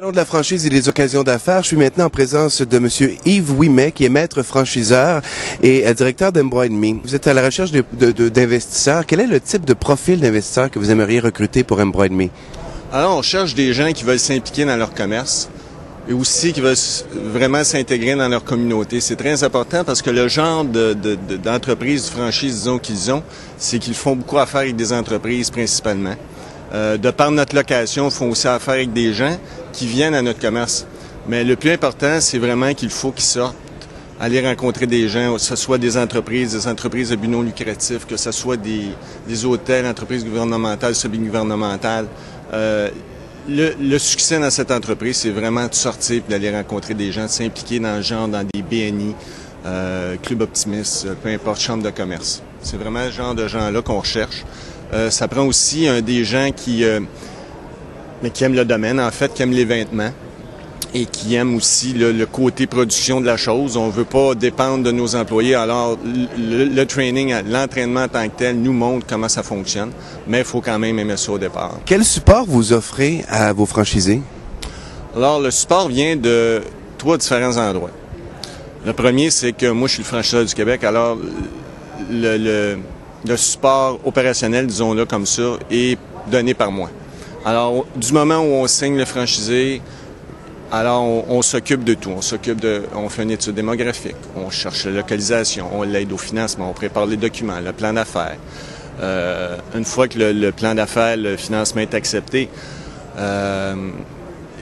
Au nom de la franchise et des occasions d'affaires, je suis maintenant en présence de Monsieur Yves Ouimet, qui est maître franchiseur et directeur d'Embroid Me. Vous êtes à la recherche d'investisseurs. Quel est le type de profil d'investisseur que vous aimeriez recruter pour Embroid Me? Alors, on cherche des gens qui veulent s'impliquer dans leur commerce et aussi qui veulent vraiment s'intégrer dans leur communauté. C'est très important parce que le genre d'entreprise, de franchise, disons, qu'ils ont, c'est qu'ils font beaucoup affaire avec des entreprises principalement. De par notre location, ils font aussi affaire avec des gens qui viennent à notre commerce. Mais le plus important, c'est vraiment qu'il faut qu'ils sortent, aller rencontrer des gens, que ce soit des entreprises à but non lucratif, que ce soit des hôtels, entreprises gouvernementales, semi-gouvernementales. Le succès dans cette entreprise, c'est vraiment de sortir et d'aller rencontrer des gens, de s'impliquer dans le genre, dans des BNI, Club Optimiste, peu importe, chambre de commerce. C'est vraiment ce genre de gens-là qu'on recherche. Ça prend aussi des gens qui aiment le domaine, en fait, qui aiment l'événement et qui aiment aussi le côté production de la chose. On ne veut pas dépendre de nos employés. Alors, le training, l'entraînement en tant que tel nous montre comment ça fonctionne, mais il faut quand même aimer ça au départ. Quel support vous offrez à vos franchisés? Alors, le support vient de 3 différents endroits. Le premier, c'est que moi, je suis le franchiseur du Québec, alors le support opérationnel, disons-le comme ça, est donné par moi. Alors, du moment où on signe le franchisé, alors on s'occupe de tout. On fait une étude démographique, on cherche la localisation, on l'aide au financement, on prépare les documents, le plan d'affaires. Une fois que le plan d'affaires, le financement est accepté,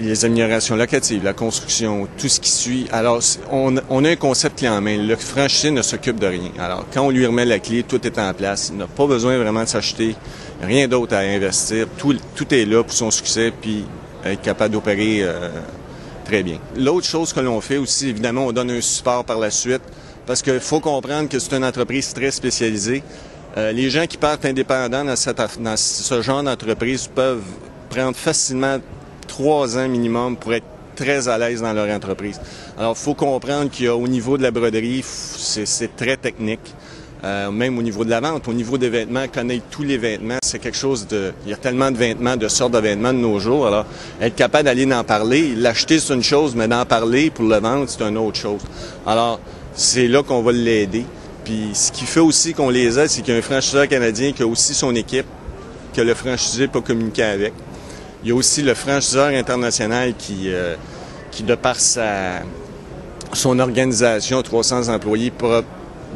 les améliorations locatives, la construction, tout ce qui suit. Alors, on a un concept clé en main. Le franchisé ne s'occupe de rien. Alors, quand on lui remet la clé, tout est en place. Il n'a pas besoin vraiment de s'acheter rien d'autre à investir. Tout est là pour son succès, puis être capable d'opérer très bien. L'autre chose que l'on fait aussi, évidemment, on donne un support par la suite, parce qu'il faut comprendre que c'est une entreprise très spécialisée. Les gens qui partent indépendants dans ce genre d'entreprise peuvent prendre facilement 3 ans minimum pour être très à l'aise dans leur entreprise. Alors, il faut comprendre qu'au niveau de la broderie, c'est très technique. Même au niveau de la vente, au niveau des vêtements, connaître tous les vêtements, c'est quelque chose de... Il y a tellement de vêtements, de sortes de vêtements de nos jours. Alors, être capable d'aller en parler, l'acheter, c'est une chose, mais d'en parler pour le vendre, c'est une autre chose. Alors, c'est là qu'on va l'aider. Puis, ce qui fait aussi qu'on les aide, c'est qu'il y a un franchiseur canadien qui a aussi son équipe, que le franchisé peut communiquer avec. Il y a aussi le franchiseur international qui de par son organisation, 300 employés,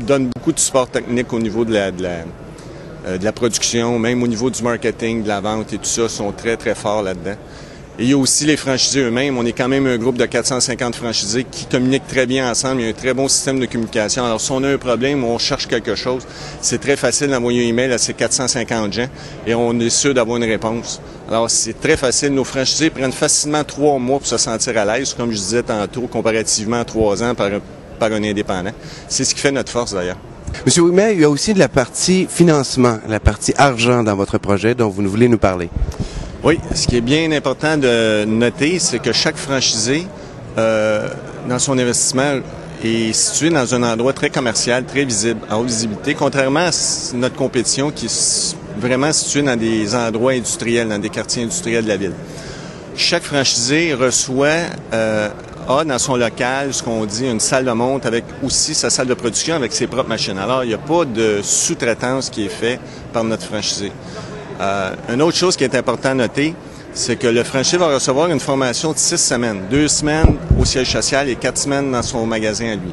donne beaucoup de support technique au niveau de la production, même au niveau du marketing, de la vente et tout ça, sont très, très forts là-dedans. Et il y a aussi les franchisés eux-mêmes. On est quand même un groupe de 450 franchisés qui communiquent très bien ensemble. Il y a un très bon système de communication. Alors, si on a un problème ou on cherche quelque chose, c'est très facile d'envoyer un email à ces 450 gens et on est sûr d'avoir une réponse. Alors, c'est très facile. Nos franchisés prennent facilement 3 mois pour se sentir à l'aise, comme je disais tantôt, comparativement à 3 ans par un indépendant. C'est ce qui fait notre force, d'ailleurs. Monsieur Ouimet, il y a aussi de la partie financement, la partie argent dans votre projet dont vous voulez nous parler. Oui, ce qui est bien important de noter, c'est que chaque franchisé, dans son investissement, est situé dans un endroit très commercial, très visible, à haute visibilité, contrairement à notre compétition qui est vraiment située dans des endroits industriels, dans des quartiers industriels de la ville. Chaque franchisé reçoit, a dans son local, ce qu'on dit, une salle de monte avec aussi sa salle de production avec ses propres machines. Alors, il n'y a pas de sous-traitance qui est faite par notre franchisé. Une autre chose qui est important à noter, c'est que le franchisé va recevoir une formation de 6 semaines. 2 semaines au siège social et 4 semaines dans son magasin à lui.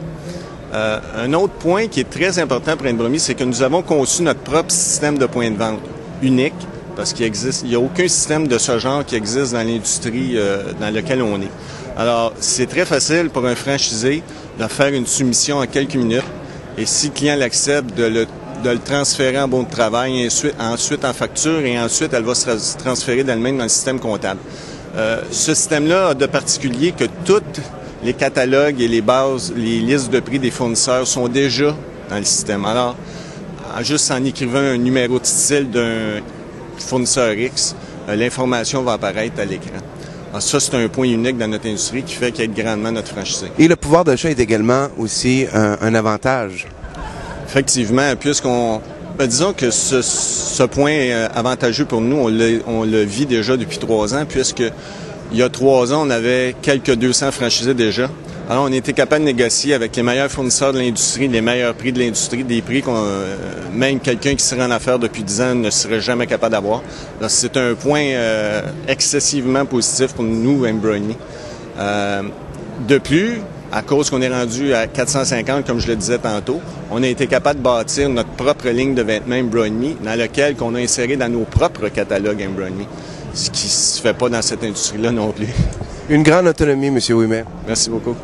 Un autre point qui est très important pour Embroid Me, c'est que nous avons conçu notre propre système de points de vente unique, parce qu'il n'y a aucun système de ce genre qui existe dans l'industrie dans laquelle on est. Alors, c'est très facile pour un franchisé de faire une soumission en quelques minutes et si le client l'accepte, de le transférer en bon de travail, et ensuite en facture, et ensuite elle va se transférer d'elle-même dans le système comptable. Ce système-là a de particulier que tous les catalogues et les bases, les listes de prix des fournisseurs sont déjà dans le système. Alors, juste en écrivant un numéro de style d'un fournisseur X, l'information va apparaître à l'écran. Alors ça, c'est un point unique dans notre industrie qui fait qu'elle aide grandement notre franchisé. Et le pouvoir d'achat est également aussi un avantage. Effectivement, disons que ce point est avantageux pour nous, on le vit déjà depuis 3 ans, puisque Il y a 3 ans, on avait quelques 200 franchisés déjà. Alors, on était capable de négocier avec les meilleurs fournisseurs de l'industrie, les meilleurs prix de l'industrie, des prix qu'on même quelqu'un qui serait en affaires depuis 10 ans ne serait jamais capable d'avoir. C'est un point excessivement positif pour nous, Embroidery. De plus, à cause qu'on est rendu à 450, comme je le disais tantôt, on a été capable de bâtir notre propre ligne de vêtements Embroidery dans laquelle on a inséré dans nos propres catalogues Embroidery, ce qui ne se fait pas dans cette industrie-là non plus. Une grande autonomie, M. Ouimet. Merci beaucoup.